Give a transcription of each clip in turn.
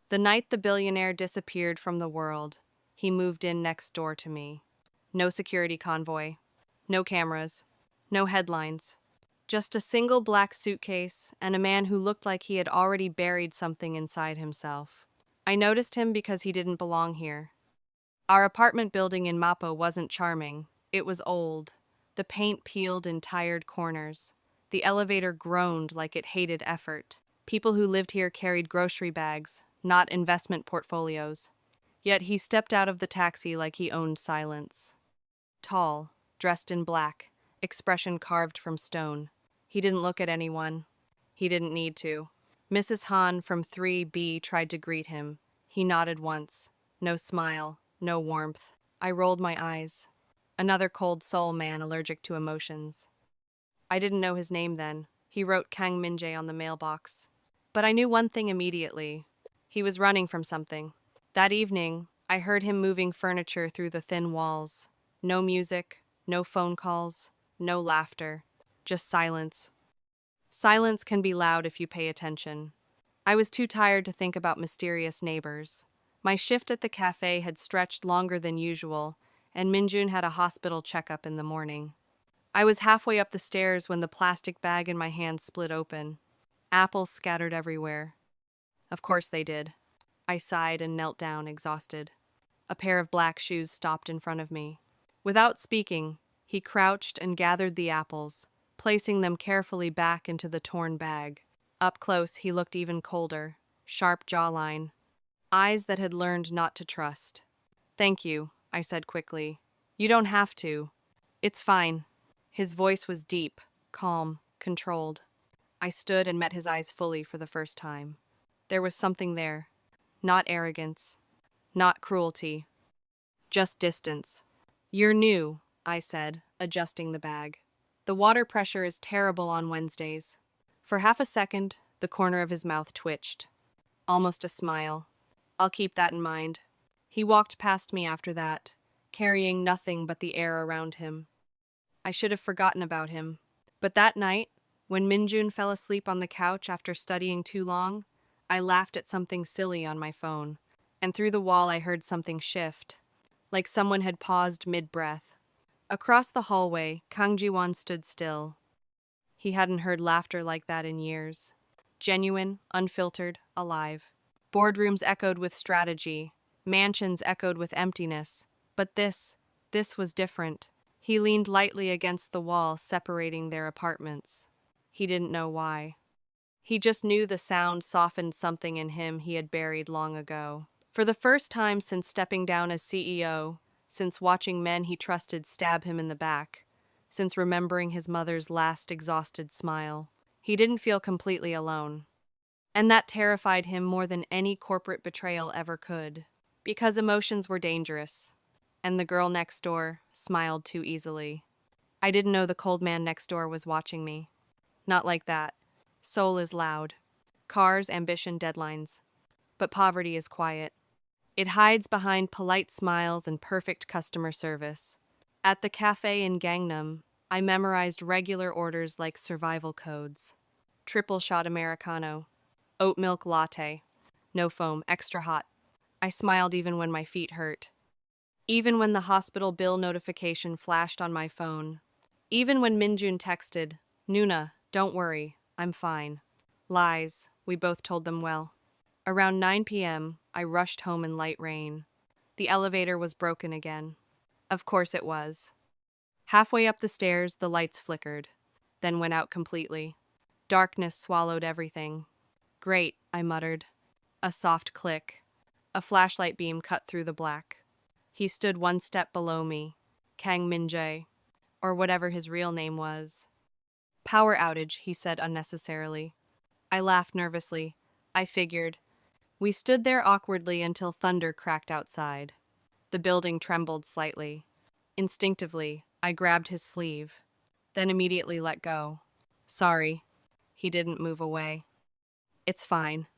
The night the billionaire disappeared from the world, he moved in next door to me. No security convoy, no cameras, no headlines. Just a single black suitcase and a man who looked like he had already buried something inside himself. I noticed him because he didn't belong here. Our apartment building in Mapo wasn't charming. It was old. The paint peeled in tired corners. The elevator groaned like it hated effort. People who lived here carried grocery bags, not investment portfolios. Yet he stepped out of the taxi like he owned silence. Tall, dressed in black, expression carved from stone. He didn't look at anyone. He didn't need to. Mrs. Han from 3B tried to greet him. He nodded once. No smile, no warmth. I rolled my eyes. Another cold soul man allergic to emotions. I didn't know his name then. He wrote Kang Minjae on the mailbox. But I knew one thing immediately. He was running from something. That evening, I heard him moving furniture through the thin walls. No music, no phone calls, no laughter. Just silence. Silence can be loud if you pay attention. I was too tired to think about mysterious neighbors. My shift at the cafe had stretched longer than usual, and Minjun had a hospital checkup in the morning. I was halfway up the stairs when the plastic bag in my hand split open. Apples scattered everywhere. Of course they did. I sighed and knelt down, exhausted. A pair of black shoes stopped in front of me. Without speaking, he crouched and gathered the apples, placing them carefully back into the torn bag. Up close, he looked even colder, sharp jawline, eyes that had learned not to trust. "Thank you," I said quickly. "You don't have to. It's fine." His voice was deep, calm, controlled. I stood and met his eyes fully for the first time. There was something there. Not arrogance. Not cruelty. Just distance. "You're new," I said, adjusting the bag. "The water pressure is terrible on Wednesdays." For half a second, the corner of his mouth twitched. Almost a smile. "I'll keep that in mind." He walked past me after that, carrying nothing but the air around him. I should have forgotten about him. But that night, when Minjun fell asleep on the couch after studying too long, I laughed at something silly on my phone, and through the wall I heard something shift, like someone had paused mid-breath. Across the hallway, Kang Ji-won stood still. He hadn't heard laughter like that in years. Genuine, unfiltered, alive. Boardrooms echoed with strategy. Mansions echoed with emptiness. But this was different. He leaned lightly against the wall separating their apartments. He didn't know why. He just knew the sound softened something in him he had buried long ago. For the first time since stepping down as CEO, since watching men he trusted stab him in the back, since remembering his mother's last exhausted smile, he didn't feel completely alone. And that terrified him more than any corporate betrayal ever could. Because emotions were dangerous. And the girl next door smiled too easily. I didn't know the cold man next door was watching me. Not like that. Seoul is loud. Cars, ambition, deadlines. But poverty is quiet. It hides behind polite smiles and perfect customer service. At the cafe in Gangnam, I memorized regular orders like survival codes. Triple shot Americano. Oat milk latte. No foam, extra hot. I smiled even when my feet hurt. Even when the hospital bill notification flashed on my phone. Even when Minjun texted, "Nuna, don't worry, I'm fine." Lies, we both told them well. Around 9 p.m., I rushed home in light rain. The elevator was broken again. Of course it was. Halfway up the stairs, the lights flickered, then went out completely. Darkness swallowed everything. "Great," I muttered. A soft click. A flashlight beam cut through the black. He stood one step below me. Kang Min-jae, or whatever his real name was. "Power outage," he said unnecessarily. I laughed nervously. I figured. We stood there awkwardly until thunder cracked outside. The building trembled slightly. Instinctively, I grabbed his sleeve, then immediately let go. "Sorry." He didn't move away. "It's fine."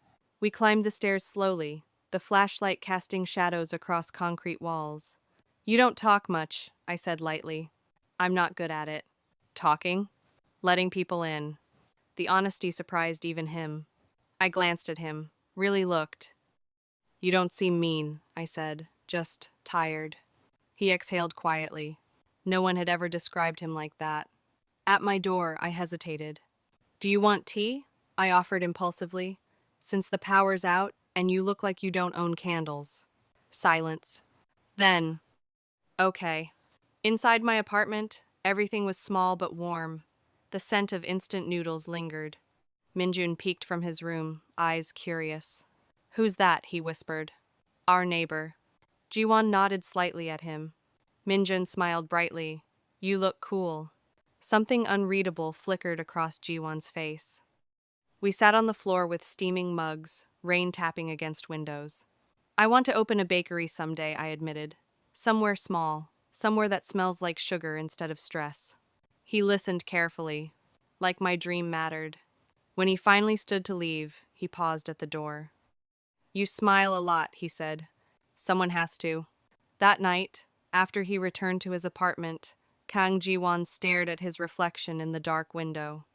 We climbed the stairs slowly, the flashlight casting shadows across concrete walls. "You don't talk much," I said lightly. "I'm not good at it." "Talking?" "Letting people in." The honesty surprised even him. I glanced at him, really looked. You don't seem mean, I said, just tired. He exhaled quietly. No one had ever described him like that. At my door, I hesitated. Do you want tea? I offered impulsively. Since the power's out, and you look like you don't own candles. Silence. Then, okay. Inside my apartment, everything was small but warm. The scent of instant noodles lingered. Minjun peeked from his room, eyes curious. Who's that? He whispered. Our neighbor. Jiwon nodded slightly at him. Minjun smiled brightly. You look cool. Something unreadable flickered across Jiwon's face. We sat on the floor with steaming mugs, rain tapping against windows. I want to open a bakery someday, I admitted. Somewhere small, somewhere that smells like sugar instead of stress. He listened carefully, like my dream mattered. When he finally stood to leave, he paused at the door. You smile a lot, he said. Someone has to. That night, after he returned to his apartment, Kang Ji-won stared at his reflection in the dark window.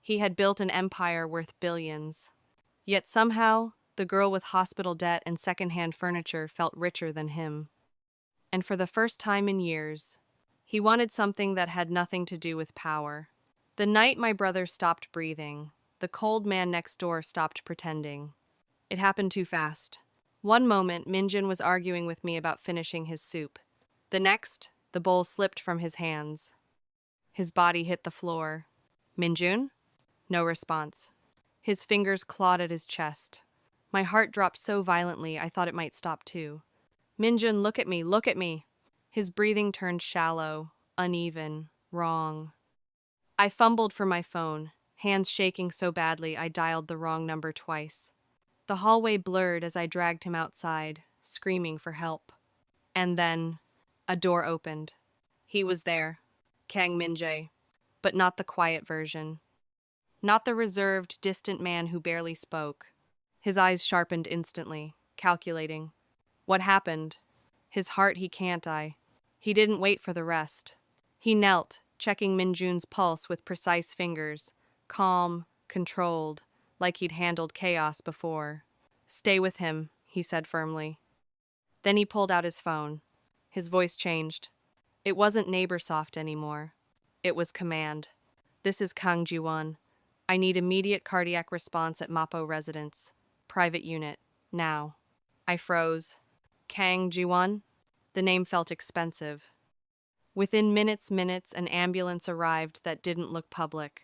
He had built an empire worth billions. Yet somehow, the girl with hospital debt and secondhand furniture felt richer than him. And for the first time in years, he wanted something that had nothing to do with power. The night my brother stopped breathing, the cold man next door stopped pretending. It happened too fast. One moment, Minjun was arguing with me about finishing his soup. The next, the bowl slipped from his hands. His body hit the floor. Minjun? No response. His fingers clawed at his chest. My heart dropped so violently I thought it might stop too. Minjun, look at me, look at me. His breathing turned shallow, uneven, wrong. I fumbled for my phone, hands shaking so badly I dialed the wrong number twice. The hallway blurred as I dragged him outside, screaming for help. And then, a door opened. He was there, Kang Min-jae, but not the quiet version. Not the reserved, distant man who barely spoke. His eyes sharpened instantly, calculating. What happened? His heart he can't I. He didn't wait for the rest. He knelt, checking Minjun's pulse with precise fingers, calm, controlled, like he'd handled chaos before. Stay with him, he said firmly. Then he pulled out his phone. His voice changed. It wasn't neighbor soft anymore. It was command. This is Kang Ji-won. I need immediate cardiac response at Mapo residence. Private unit. Now. I froze. Kang Ji-won? The name felt expensive. Within minutes, an ambulance arrived that didn't look public.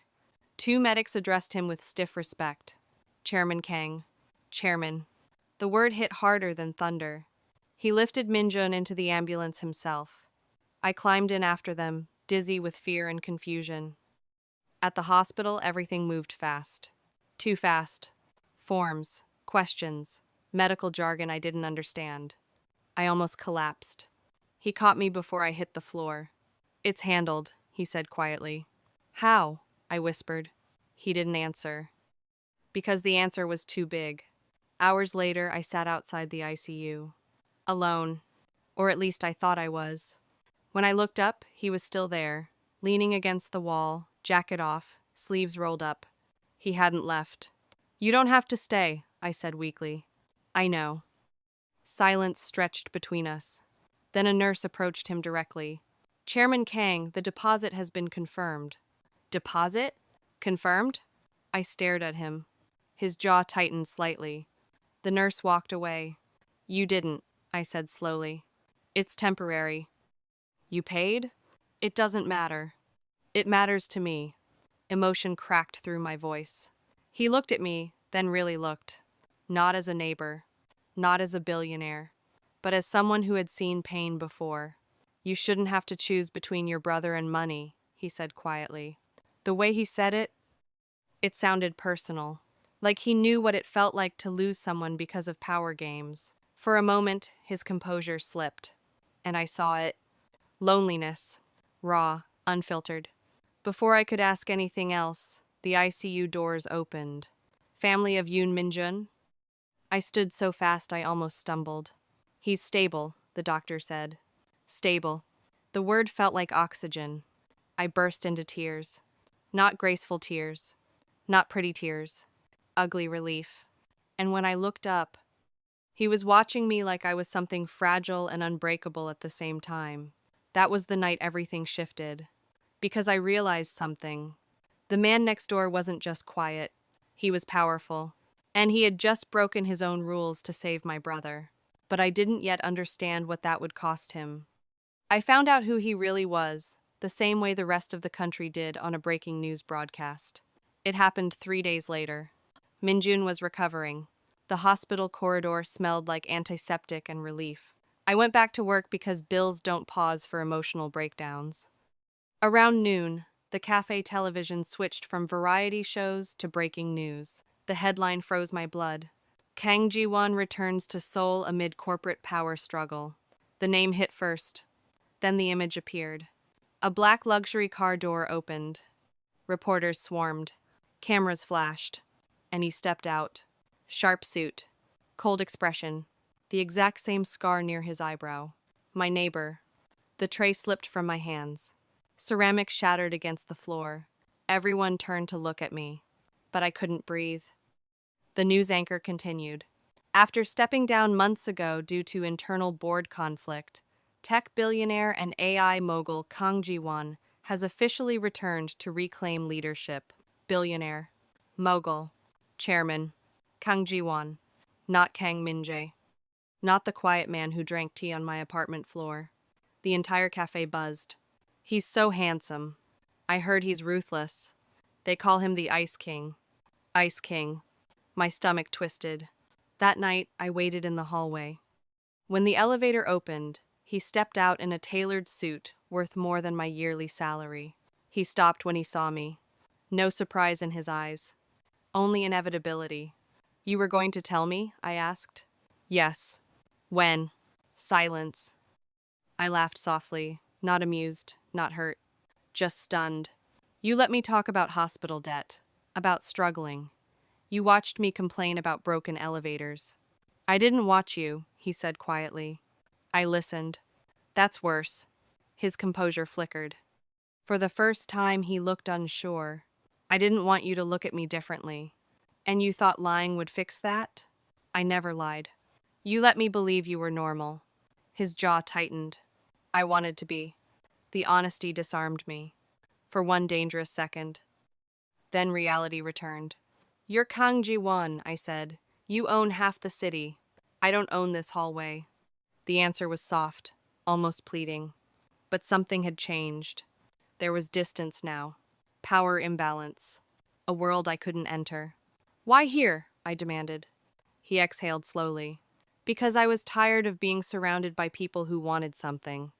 Two medics addressed him with stiff respect. Chairman Kang. Chairman. The word hit harder than thunder. He lifted Minjun into the ambulance himself. I climbed in after them, dizzy with fear and confusion. At the hospital, everything moved fast. Too fast. Forms, questions, medical jargon I didn't understand. I almost collapsed. He caught me before I hit the floor. It's handled, he said quietly. How? I whispered. He didn't answer. Because the answer was too big. Hours later, I sat outside the ICU. Alone. Or at least I thought I was. When I looked up, he was still there, leaning against the wall, jacket off, sleeves rolled up. He hadn't left. You don't have to stay, I said weakly. I know. Silence stretched between us. Then a nurse approached him directly. Chairman Kang, the deposit has been confirmed. Deposit? Confirmed? I stared at him. His jaw tightened slightly. The nurse walked away. You didn't, I said slowly. It's temporary. You paid? It doesn't matter. It matters to me. Emotion cracked through my voice. He looked at me, then really looked. Not as a neighbor. Not as a billionaire. But as someone who had seen pain before. You shouldn't have to choose between your brother and money, he said quietly. The way he said it sounded personal. Like he knew what it felt like to lose someone because of power games. For a moment, his composure slipped. And I saw it. Loneliness. Raw, unfiltered. Before I could ask anything else, the ICU doors opened. Family of Yoon Min-jun? I stood so fast I almost stumbled. He's stable, the doctor said. Stable. The word felt like oxygen. I burst into tears. Not graceful tears. Not pretty tears. Ugly relief. And when I looked up, He was watching me like I was something fragile and unbreakable at the same time. That was the night everything shifted. Because I realized something. The man next door wasn't just quiet, he was powerful. And he had just broken his own rules to save my brother. But I didn't yet understand what that would cost him. I found out who he really was, the same way the rest of the country did on a breaking news broadcast. It happened 3 days later. Minjun was recovering. The hospital corridor smelled like antiseptic and relief. I went back to work because bills don't pause for emotional breakdowns. Around noon, the cafe television switched from variety shows to breaking news. The headline froze my blood. Kang Ji-won returns to Seoul amid corporate power struggle. The name hit first. Then the image appeared. A black luxury car door opened. Reporters swarmed. Cameras flashed. And he stepped out. Sharp suit. Cold expression. The exact same scar near his eyebrow. My neighbor. The tray slipped from my hands. Ceramic shattered against the floor. Everyone turned to look at me. But I couldn't breathe. The news anchor continued. After stepping down months ago due to internal board conflict, tech billionaire and AI mogul Kang Ji-won has officially returned to reclaim leadership. Billionaire. Mogul. Chairman. Kang Ji-won. Not Kang Min-jae. Not the quiet man who drank tea on my apartment floor. The entire cafe buzzed. He's so handsome. I heard he's ruthless. They call him the Ice King. Ice King. My stomach twisted. That night, I waited in the hallway. When the elevator opened, he stepped out in a tailored suit worth more than my yearly salary. He stopped when he saw me. No surprise in his eyes. Only inevitability. You were going to tell me? I asked. Yes. When? Silence. I laughed softly, not amused, not hurt, just stunned. You let me talk about hospital debt, about struggling. You watched me complain about broken elevators. I didn't watch you, he said quietly. I listened. That's worse. His composure flickered. For the first time, he looked unsure. I didn't want you to look at me differently. And you thought lying would fix that? I never lied. You let me believe you were normal. His jaw tightened. I wanted to be. The honesty disarmed me. For one dangerous second. Then reality returned. You're Kang Ji-won, I said. You own half the city. I don't own this hallway. The answer was soft, almost pleading. But something had changed. There was distance now. Power imbalance. A world I couldn't enter. Why here? I demanded. He exhaled slowly. Because I was tired of being surrounded by people who wanted something.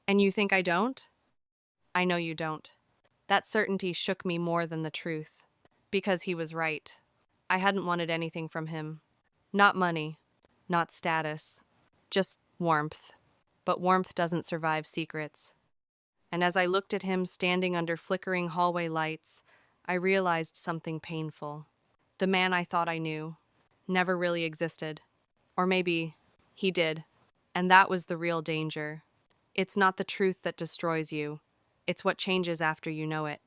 And you think I don't? I know you don't. That certainty shook me more than the truth. Because he was right. I hadn't wanted anything from him. Not money. Not status. Just warmth. But warmth doesn't survive secrets. And as I looked at him standing under flickering hallway lights, I realized something painful. The man I thought I knew never really existed. Or maybe he did. And that was the real danger. It's not the truth that destroys you. It's what changes after you know it.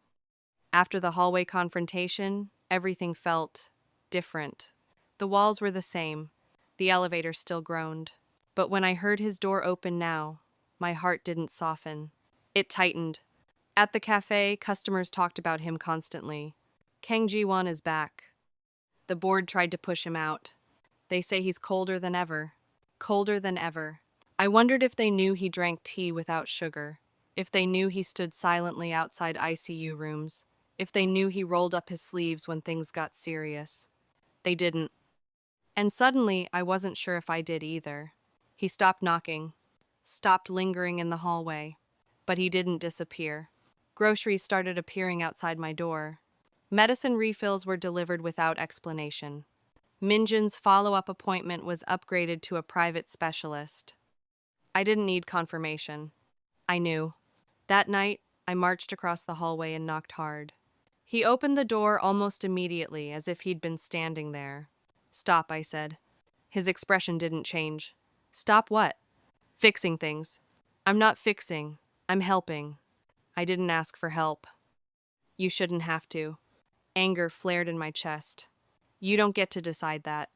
After the hallway confrontation, everything felt different. The walls were the same. The elevator still groaned. But when I heard his door open now, my heart didn't soften. It tightened. At the cafe, customers talked about him constantly. Kang Ji-won is back. The board tried to push him out. They say he's colder than ever. Colder than ever. I wondered if they knew he drank tea without sugar. If they knew he stood silently outside ICU rooms. If they knew he rolled up his sleeves when things got serious. They didn't. And suddenly, I wasn't sure if I did either. He stopped knocking. Stopped lingering in the hallway. But he didn't disappear. Groceries started appearing outside my door. Medicine refills were delivered without explanation. Minjin's follow-up appointment was upgraded to a private specialist. I didn't need confirmation. I knew. That night, I marched across the hallway and knocked hard. He opened the door almost immediately, as if he'd been standing there. Stop, I said. His expression didn't change. Stop what? Fixing things. I'm not fixing. I'm helping. I didn't ask for help. You shouldn't have to. Anger flared in my chest. You don't get to decide that.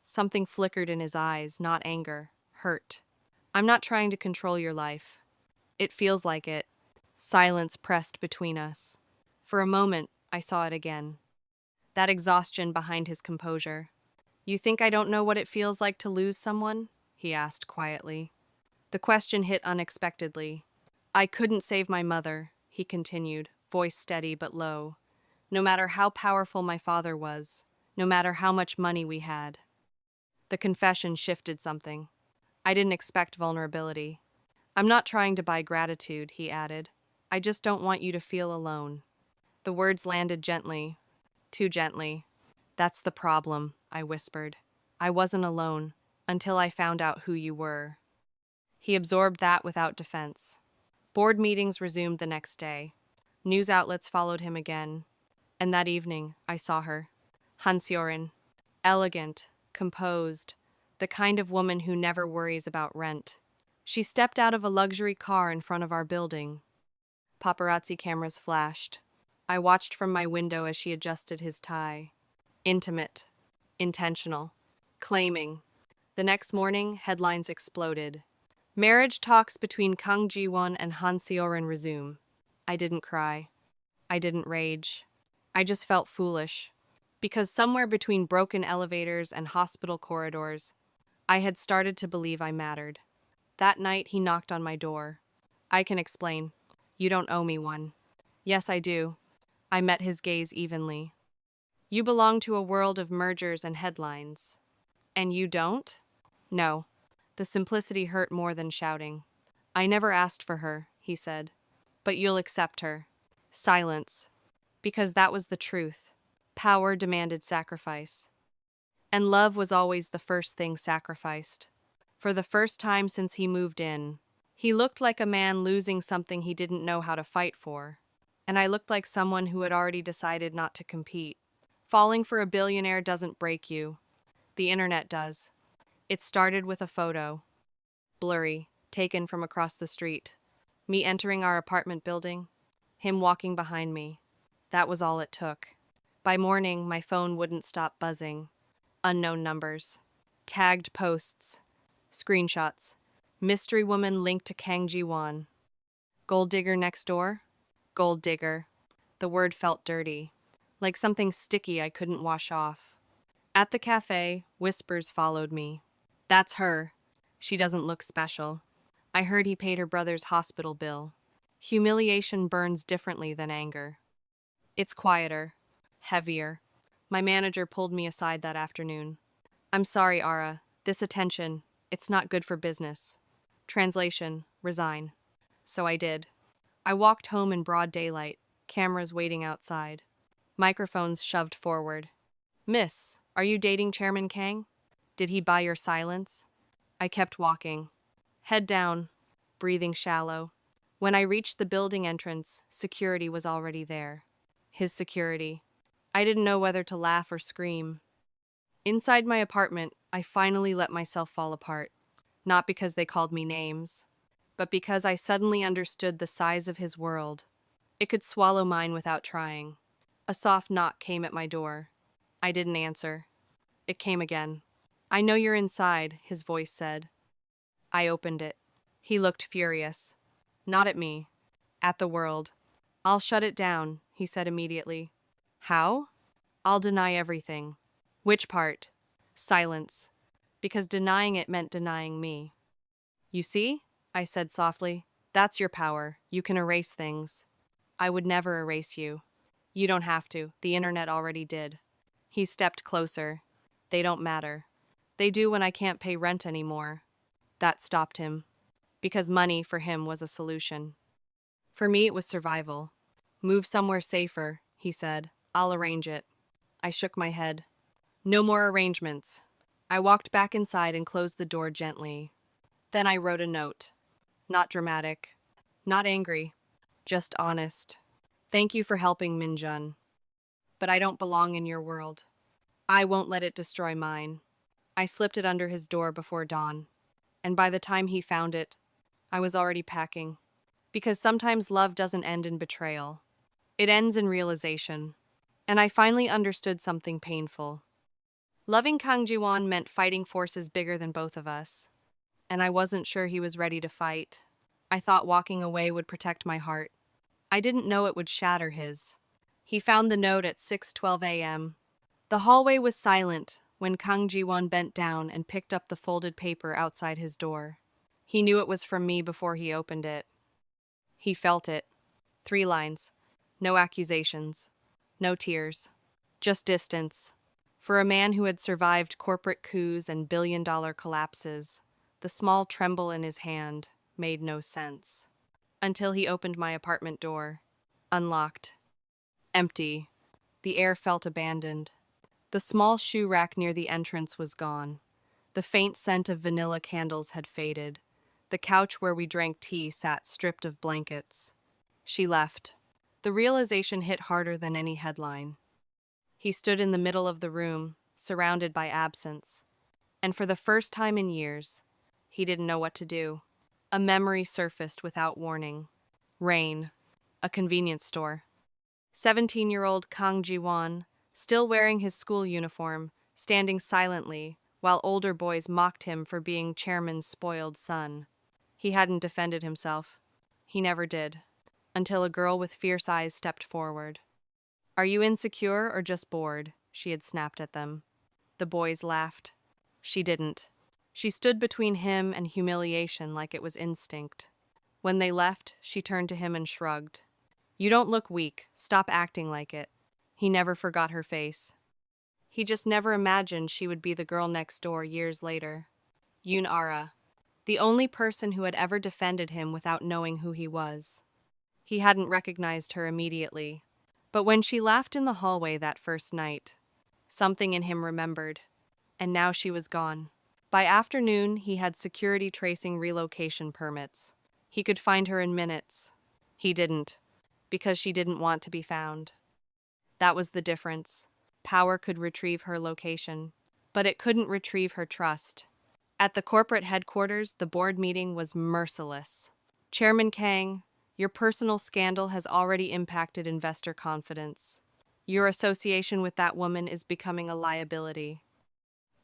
Something flickered in his eyes, not anger, hurt. I'm not trying to control your life. It feels like it. Silence pressed between us. For a moment, I saw it again. That exhaustion behind his composure. You think I don't know what it feels like to lose someone? He asked quietly. The question hit unexpectedly. I couldn't save my mother, he continued, voice steady but low. No matter how powerful my father was, no matter how much money we had. The confession shifted something. I didn't expect vulnerability. I'm not trying to buy gratitude, he added. I just don't want you to feel alone. The words landed gently, too gently. That's the problem, I whispered. I wasn't alone, until I found out who you were. He absorbed that without defense. Board meetings resumed the next day. News outlets followed him again. And that evening, I saw her. Hansjorin. Elegant, composed, the kind of woman who never worries about rent. She stepped out of a luxury car in front of our building. Paparazzi cameras flashed. I watched from my window as she adjusted his tie. Intimate. Intentional. Claiming. The next morning, headlines exploded. Marriage talks between Kang Ji-won and Han Seo-rin resume. I didn't cry. I didn't rage. I just felt foolish. Because somewhere between broken elevators and hospital corridors, I had started to believe I mattered. That night, he knocked on my door. I can explain. You don't owe me one. Yes, I do. I met his gaze evenly. You belong to a world of mergers and headlines. And you don't? No. The simplicity hurt more than shouting. I never asked for her, he said. But you'll accept her. Silence. Because that was the truth. Power demanded sacrifice. And love was always the first thing sacrificed. For the first time since he moved in, he looked like a man losing something he didn't know how to fight for. And I looked like someone who had already decided not to compete. Falling for a billionaire doesn't break you. The internet does. It started with a photo. Blurry, taken from across the street. Me entering our apartment building. Him walking behind me. That was all it took. By morning, my phone wouldn't stop buzzing. Unknown numbers. Tagged posts. Screenshots. Mystery woman linked to Kang Ji-won. Gold digger next door? Gold digger. The word felt dirty. Like something sticky I couldn't wash off. At the cafe, whispers followed me. That's her. She doesn't look special. I heard he paid her brother's hospital bill. Humiliation burns differently than anger. It's quieter. Heavier. My manager pulled me aside that afternoon. I'm sorry, Ara. This attention, it's not good for business. Translation, resign. So I did. I walked home in broad daylight, cameras waiting outside. Microphones shoved forward. Miss, are you dating Chairman Kang? Did he buy your silence? I kept walking. Head down, breathing shallow. When I reached the building entrance, security was already there. His security. I didn't know whether to laugh or scream. Inside my apartment, I finally let myself fall apart. Not because they called me names, but because I suddenly understood the size of his world. It could swallow mine without trying. A soft knock came at my door. I didn't answer. It came again. I know you're inside, his voice said. I opened it. He looked furious. Not at me. At the world. I'll shut it down, he said immediately. How? I'll deny everything. Which part? Silence. Because denying it meant denying me. You see? I said softly. That's your power. You can erase things. I would never erase you. You don't have to. The internet already did. He stepped closer. They don't matter. They do when I can't pay rent anymore. That stopped him. Because money, for him, was a solution. For me, it was survival. Move somewhere safer, he said. I'll arrange it. I shook my head. No more arrangements. I walked back inside and closed the door gently. Then I wrote a note. Not dramatic. Not angry. Just honest. Thank you for helping, Minjun. But I don't belong in your world. I won't let it destroy mine. I slipped it under his door before dawn. And by the time he found it, I was already packing. Because sometimes love doesn't end in betrayal. It ends in realization. And I finally understood something painful. Loving Kang Ji-won meant fighting forces bigger than both of us, and I wasn't sure he was ready to fight. I thought walking away would protect my heart. I didn't know it would shatter his. He found the note at 6:12 a.m. The hallway was silent when Kang Ji-won bent down and picked up the folded paper outside his door. He knew it was from me before he opened it. He felt it. 3 lines. No accusations. No tears. Just distance. For a man who had survived corporate coups and billion-dollar collapses, the small tremble in his hand made no sense. Until he opened my apartment door. Unlocked. Empty. The air felt abandoned. The small shoe rack near the entrance was gone. The faint scent of vanilla candles had faded. The couch where we drank tea sat stripped of blankets. She left. The realization hit harder than any headline. He stood in the middle of the room, surrounded by absence. And for the first time in years, he didn't know what to do. A memory surfaced without warning. Rain. A convenience store. 17-year-old Kang Ji-won, still wearing his school uniform, standing silently, while older boys mocked him for being chairman's spoiled son. He hadn't defended himself. He never did. Until a girl with fierce eyes stepped forward. "Are you insecure or just bored?" she had snapped at them. The boys laughed. She didn't. She stood between him and humiliation like it was instinct. When they left, she turned to him and shrugged. "You don't look weak. Stop acting like it." He never forgot her face. He just never imagined she would be the girl next door years later. Yoon Ara. The only person who had ever defended him without knowing who he was. He hadn't recognized her immediately. But when she laughed in the hallway that first night, something in him remembered. And now she was gone. By afternoon, he had security tracing relocation permits. He could find her in minutes. He didn't, because she didn't want to be found. That was the difference. Power could retrieve her location, but it couldn't retrieve her trust. At the corporate headquarters, the board meeting was merciless. "Chairman Kang, your personal scandal has already impacted investor confidence. Your association with that woman is becoming a liability."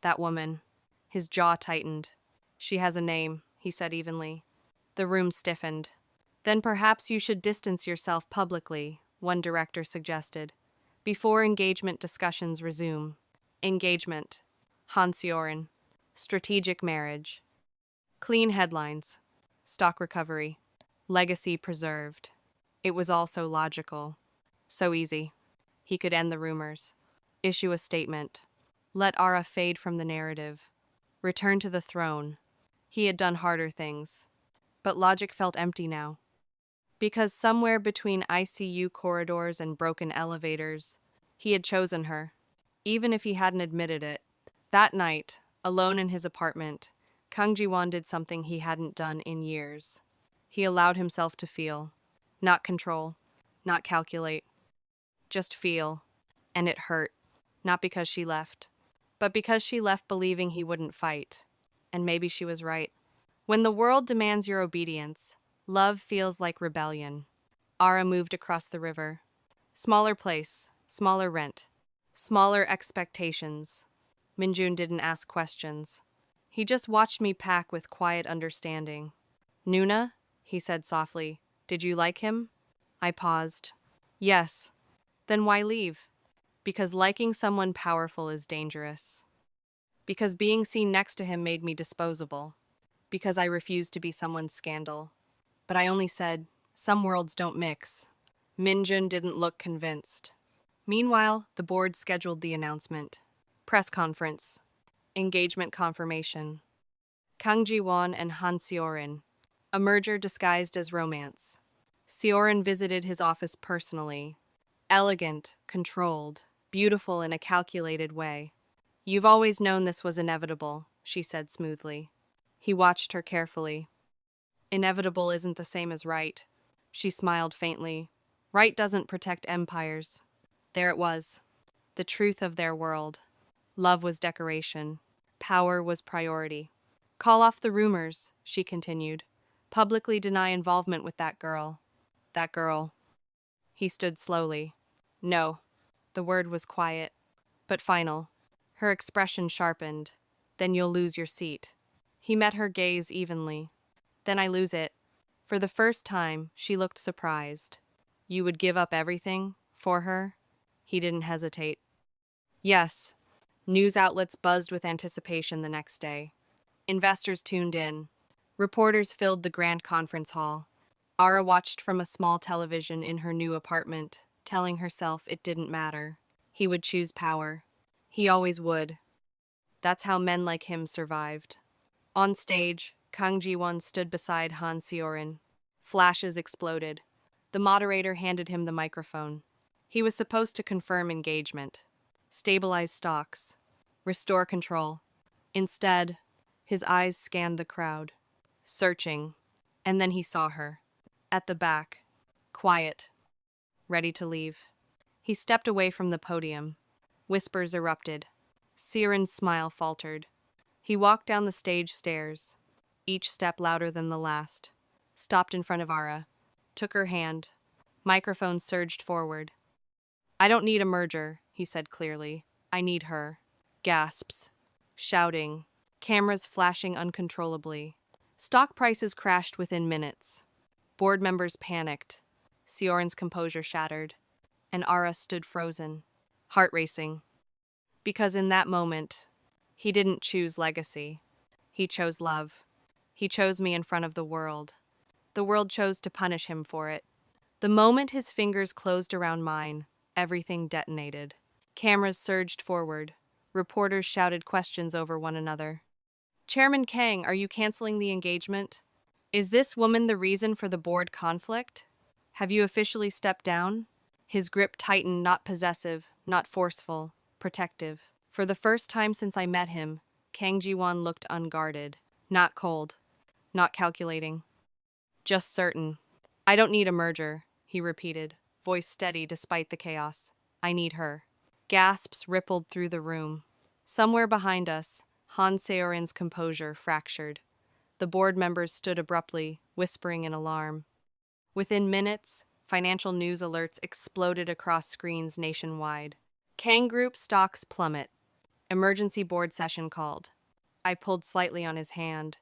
That woman. His jaw tightened. "She has a name," he said evenly. The room stiffened. "Then perhaps you should distance yourself publicly," one director suggested, "before engagement discussions resume." Engagement. Han Seorin. Strategic marriage. Clean headlines. Stock recovery. Legacy preserved. It was all so logical. So easy. He could end the rumors. Issue a statement. Let Ara fade from the narrative. Return to the throne. He had done harder things. But logic felt empty now. Because somewhere between ICU corridors and broken elevators, he had chosen her, even if he hadn't admitted it. That night, alone in his apartment, Kang Ji-won did something he hadn't done in years. He allowed himself to feel. Not control. Not calculate. Just feel. And it hurt. Not because she left, but because she left believing he wouldn't fight. And maybe she was right. When the world demands your obedience, love feels like rebellion. Ara moved across the river. Smaller place, smaller rent, smaller expectations. Minjun didn't ask questions. He just watched me pack with quiet understanding. "Nuna," he said softly, "did you like him?" I paused. "Yes." "Then why leave?" "Because liking someone powerful is dangerous. Because being seen next to him made me disposable. Because I refused to be someone's scandal." But I only said, "Some worlds don't mix." Minjun didn't look convinced. Meanwhile, the board scheduled the announcement. Press conference. Engagement confirmation. Kang Ji-won and Han Seorin. A merger disguised as romance. Seorin visited his office personally. Elegant, controlled, beautiful in a calculated way. "You've always known this was inevitable," she said smoothly. He watched her carefully. "Inevitable isn't the same as right." She smiled faintly. "Right doesn't protect empires." There it was. The truth of their world. Love was decoration. Power was priority. "Call off the rumors," she continued. "Publicly deny involvement with that girl." That girl. He stood slowly. No. The word was quiet, but final. Her expression sharpened. Then you'll lose your seat. He met her gaze evenly. Then I lose it. For the first time, she looked surprised. You would give up everything for her? He didn't hesitate. Yes. News outlets buzzed with anticipation the next day. Investors tuned in. Reporters filled the grand conference hall. Ara watched from a small television in her new apartment, telling herself it didn't matter. He would choose power. He always would. That's how men like him survived. On stage, Kang Ji-won stood beside Han Seorin. Flashes exploded. The moderator handed him the microphone. He was supposed to confirm engagement, stabilize stocks, restore control. Instead, his eyes scanned the crowd, searching, and then he saw her. At the back, quiet, ready to leave. He stepped away from the podium. Whispers erupted. Siren's smile faltered. He walked down the stage stairs, each step louder than the last. Stopped in front of Ara, took her hand. Microphone surged forward. I don't need a merger, he said clearly. I need her. Gasps. Shouting. Cameras flashing uncontrollably. Stock prices crashed within minutes. Board members panicked. Sioran's composure shattered. And Ara stood frozen, heart racing. Because in that moment, he didn't choose legacy. He chose love. He chose me in front of the world. The world chose to punish him for it. The moment his fingers closed around mine, everything detonated. Cameras surged forward. Reporters shouted questions over one another. Chairman Kang, are you canceling the engagement? Is this woman the reason for the board conflict? Have you officially stepped down? His grip tightened, not possessive, not forceful, protective. For the first time since I met him, Kang Ji-won looked unguarded, not cold, not calculating, just certain. I don't need a merger, he repeated, voice steady despite the chaos. I need her. Gasps rippled through the room. Somewhere behind us, Han Seorin's composure fractured. The board members stood abruptly, whispering in alarm. Within minutes, financial news alerts exploded across screens nationwide. Kang Group stocks plummet. Emergency board session called. I pulled slightly on his hand.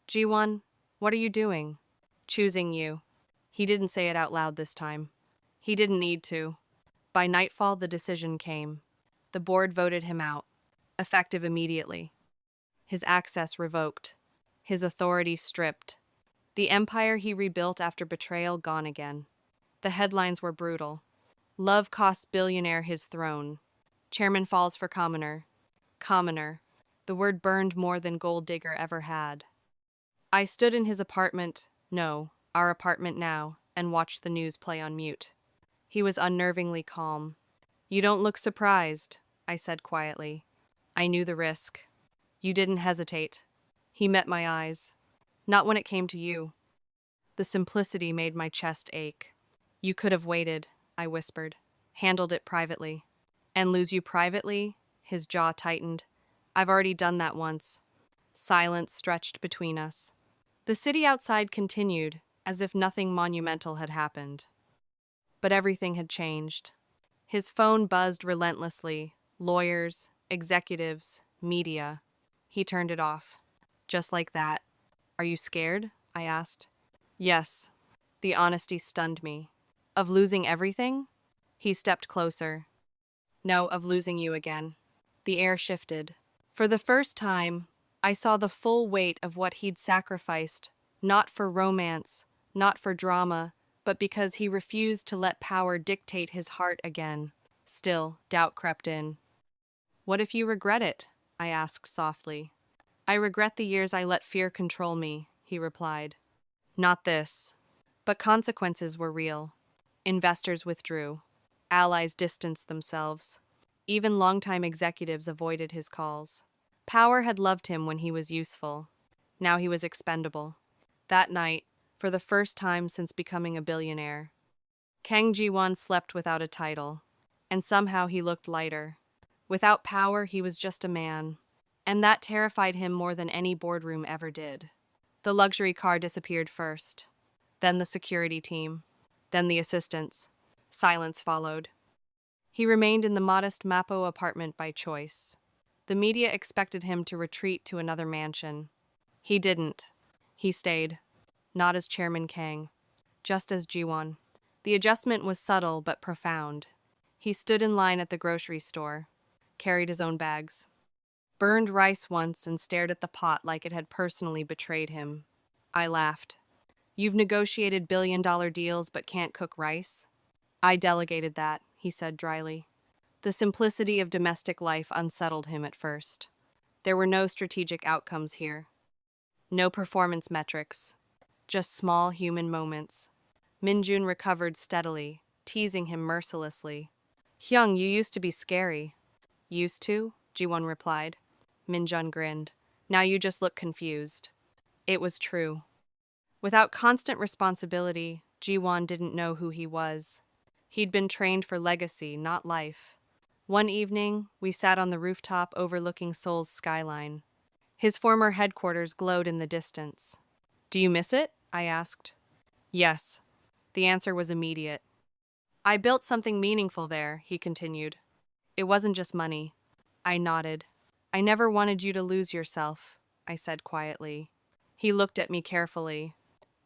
Ji-won, what are you doing? Choosing you. He didn't say it out loud this time. He didn't need to. By nightfall, the decision came. The board voted him out, effective immediately. His access revoked. His authority stripped. The empire he rebuilt after betrayal gone again. The headlines were brutal. Love costs billionaire his throne. Chairman falls for commoner. Commoner. The word burned more than gold digger ever had. I stood in his apartment, no, our apartment now, and watched the news play on mute. He was unnervingly calm. You don't look surprised, I said quietly. I knew the risk. You didn't hesitate. He met my eyes. Not when it came to you. The simplicity made my chest ache. You could have waited, I whispered. Handled it privately. And lose you privately? His jaw tightened. I've already done that once. Silence stretched between us. The city outside continued, as if nothing monumental had happened. But everything had changed. His phone buzzed relentlessly. Lawyers, executives, media. He turned it off. Just like that. Are you scared? I asked. Yes. The honesty stunned me. Of losing everything? He stepped closer. No, of losing you again. The air shifted. For the first time, I saw the full weight of what he'd sacrificed, not for romance, not for drama, but because he refused to let power dictate his heart again. Still, doubt crept in. What if you regret it? I asked softly. I regret the years I let fear control me, he replied. Not this. But consequences were real. Investors withdrew. Allies distanced themselves. Even longtime executives avoided his calls. Power had loved him when he was useful. Now he was expendable. That night, for the first time since becoming a billionaire, Kang Ji-won slept without a title. And somehow he looked lighter. Without power, he was just a man. And that terrified him more than any boardroom ever did. The luxury car disappeared first. Then the security team. Then the assistants. Silence followed. He remained in the modest Mapo apartment by choice. The media expected him to retreat to another mansion. He didn't. He stayed. Not as Chairman Kang, just as Ji-won. The adjustment was subtle but profound. He stood in line at the grocery store, carried his own bags, burned rice once and stared at the pot like it had personally betrayed him. I laughed. You've negotiated billion-dollar deals but can't cook rice? I delegated that, he said dryly. The simplicity of domestic life unsettled him at first. There were no strategic outcomes here. No performance metrics. Just small human moments. Minjun recovered steadily, teasing him mercilessly. Hyung, you used to be scary. Used to? Ji-won replied. Minjun grinned. Now you just look confused. It was true. Without constant responsibility, Ji-won didn't know who he was. He'd been trained for legacy, not life. One evening, we sat on the rooftop overlooking Seoul's skyline. His former headquarters glowed in the distance. Do you miss it? I asked. Yes. The answer was immediate. I built something meaningful there, he continued. It wasn't just money. I nodded. I never wanted you to lose yourself, I said quietly. He looked at me carefully.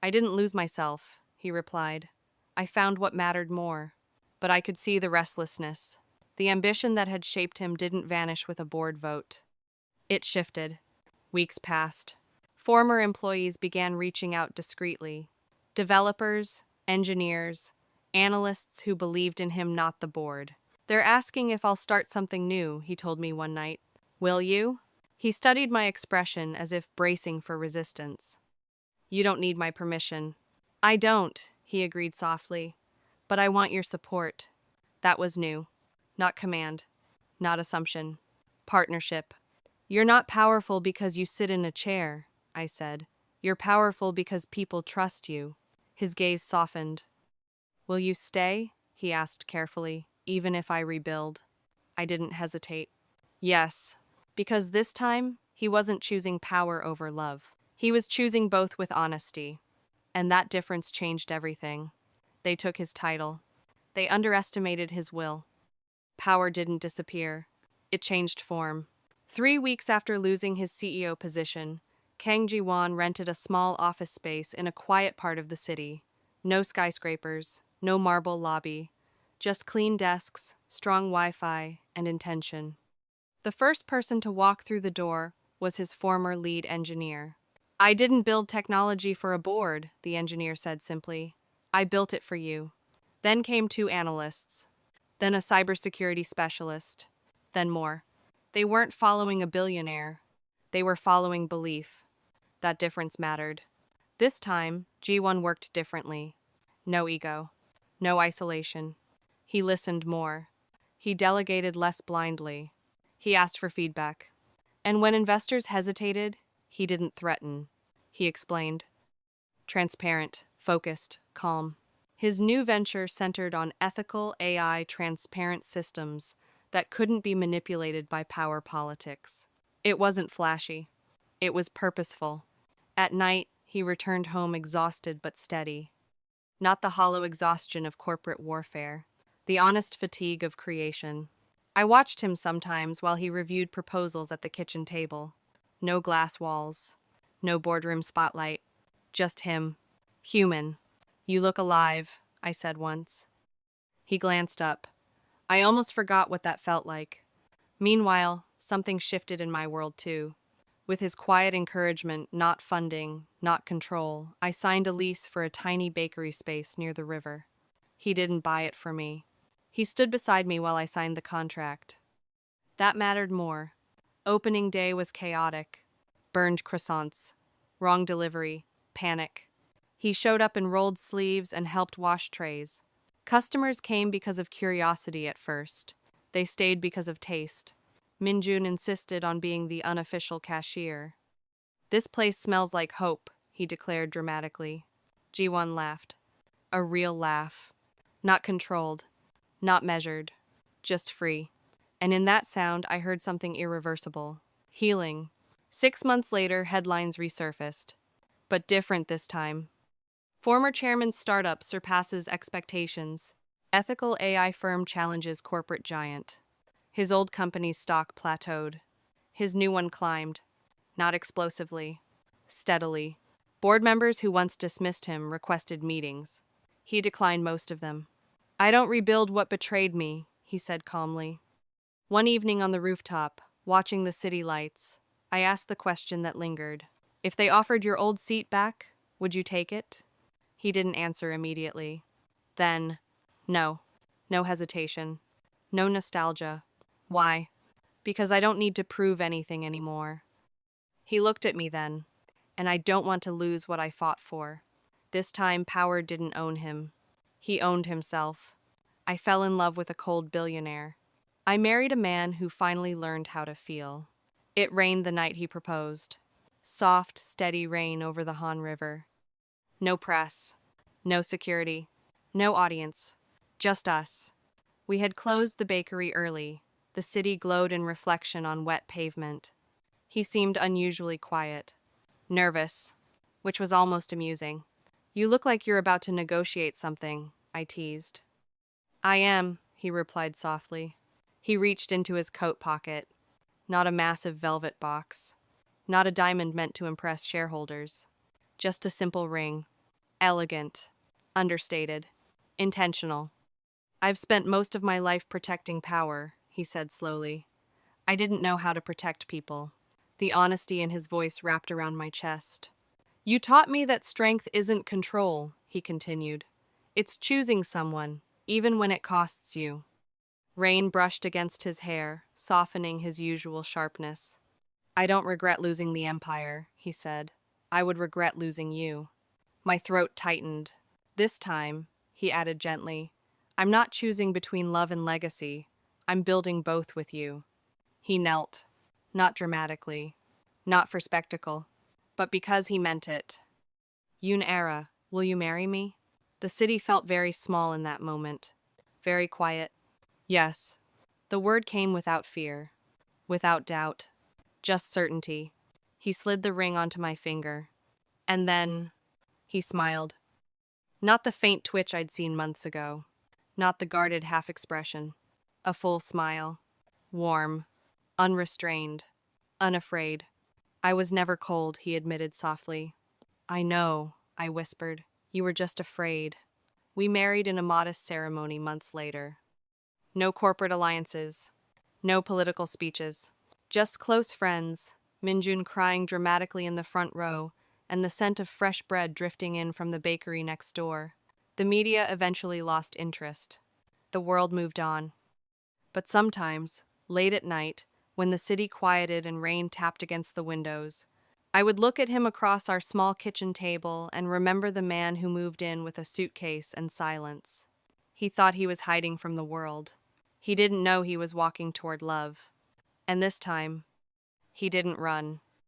I didn't lose myself, he replied. I found what mattered more. But I could see the restlessness. The ambition that had shaped him didn't vanish with a board vote. It shifted. Weeks passed. Former employees began reaching out discreetly. Developers, engineers, analysts who believed in him, not the board. They're asking if I'll start something new, he told me one night. Will you? He studied my expression as if bracing for resistance. You don't need my permission. I don't, he agreed softly. But I want your support. That was new. Not command. Not assumption. Partnership. You're not powerful because you sit in a chair, I said. You're powerful because people trust you. His gaze softened. Will you stay? He asked carefully, even if I rebuild. I didn't hesitate. Yes, because this time, he wasn't choosing power over love. He was choosing both with honesty. And that difference changed everything. They took his title. They underestimated his will. Power didn't disappear. It changed form. 3 weeks after losing his CEO position, Kang Ji-won rented a small office space in a quiet part of the city. No skyscrapers, no marble lobby, just clean desks, strong Wi-Fi, and intention. The first person to walk through the door was his former lead engineer. I didn't build technology for a board, the engineer said simply. I built it for you. Then came 2 analysts. Then a cybersecurity specialist. Then more. They weren't following a billionaire. They were following belief. That difference mattered. This time, Ji-won worked differently. No ego. No isolation. He listened more. He delegated less blindly. He asked for feedback. And when investors hesitated, he didn't threaten. He explained. Transparent, focused, calm. His new venture centered on ethical AI transparent systems that couldn't be manipulated by power politics. It wasn't flashy. It was purposeful. At night, he returned home exhausted but steady. Not the hollow exhaustion of corporate warfare, the honest fatigue of creation. I watched him sometimes while he reviewed proposals at the kitchen table. No glass walls. No boardroom spotlight. Just him. Human. You look alive, I said once. He glanced up. I almost forgot what that felt like. Meanwhile, something shifted in my world too. With his quiet encouragement, not funding, not control, I signed a lease for a tiny bakery space near the river. He didn't buy it for me. He stood beside me while I signed the contract. That mattered more. Opening day was chaotic. Burned croissants. Wrong delivery. Panic. He showed up in rolled sleeves and helped wash trays. Customers came because of curiosity at first. They stayed because of taste. Minjun insisted on being the unofficial cashier. This place smells like hope, he declared dramatically. Ji-won laughed. A real laugh. Not controlled. Not measured. Just free. And in that sound, I heard something irreversible. Healing. 6 months later, headlines resurfaced. But different this time. Former chairman's startup surpasses expectations. Ethical AI firm challenges corporate giant. His old company's stock plateaued. His new one climbed, not explosively, steadily. Board members who once dismissed him requested meetings. He declined most of them. "I don't rebuild what betrayed me," he said calmly. One evening on the rooftop, watching the city lights, I asked the question that lingered. "If they offered your old seat back, would you take it?" He didn't answer immediately. Then, no. No hesitation. No nostalgia. Why? Because I don't need to prove anything anymore. He looked at me then, and I don't want to lose what I fought for. This time, power didn't own him. He owned himself. I fell in love with a cold billionaire. I married a man who finally learned how to feel. It rained the night he proposed. Soft, steady rain over the Han River. No press. No security. No audience. Just us. We had closed the bakery early. The city glowed in reflection on wet pavement. He seemed unusually quiet. Nervous, which was almost amusing. "You look like you're about to negotiate something," I teased. "I am," he replied softly. He reached into his coat pocket. Not a massive velvet box. Not a diamond meant to impress shareholders. Just a simple ring. Elegant. Understated. Intentional. "I've spent most of my life protecting power," he said slowly. "I didn't know how to protect people." The honesty in his voice wrapped around my chest. "You taught me that strength isn't control," he continued. "It's choosing someone, even when it costs you." Rain brushed against his hair, softening his usual sharpness. "I don't regret losing the empire," he said. "I would regret losing you." My throat tightened. "This time," he added gently, "I'm not choosing between love and legacy. I'm building both with you." He knelt. Not dramatically. Not for spectacle. But because he meant it. "Yoon Era, will you marry me?" The city felt very small in that moment. Very quiet. Yes. The word came without fear. Without doubt. Just certainty. He slid the ring onto my finger. And then, he smiled. Not the faint twitch I'd seen months ago. Not the guarded half-expression. A full smile. Warm. Unrestrained. Unafraid. "I was never cold," he admitted softly. "I know," I whispered. "You were just afraid." We married in a modest ceremony months later. No corporate alliances. No political speeches. Just close friends, Minjun crying dramatically in the front row, and the scent of fresh bread drifting in from the bakery next door. The media eventually lost interest. The world moved on. But sometimes, late at night, when the city quieted and rain tapped against the windows, I would look at him across our small kitchen table and remember the man who moved in with a suitcase and silence. He thought he was hiding from the world. He didn't know he was walking toward love. And this time, he didn't run.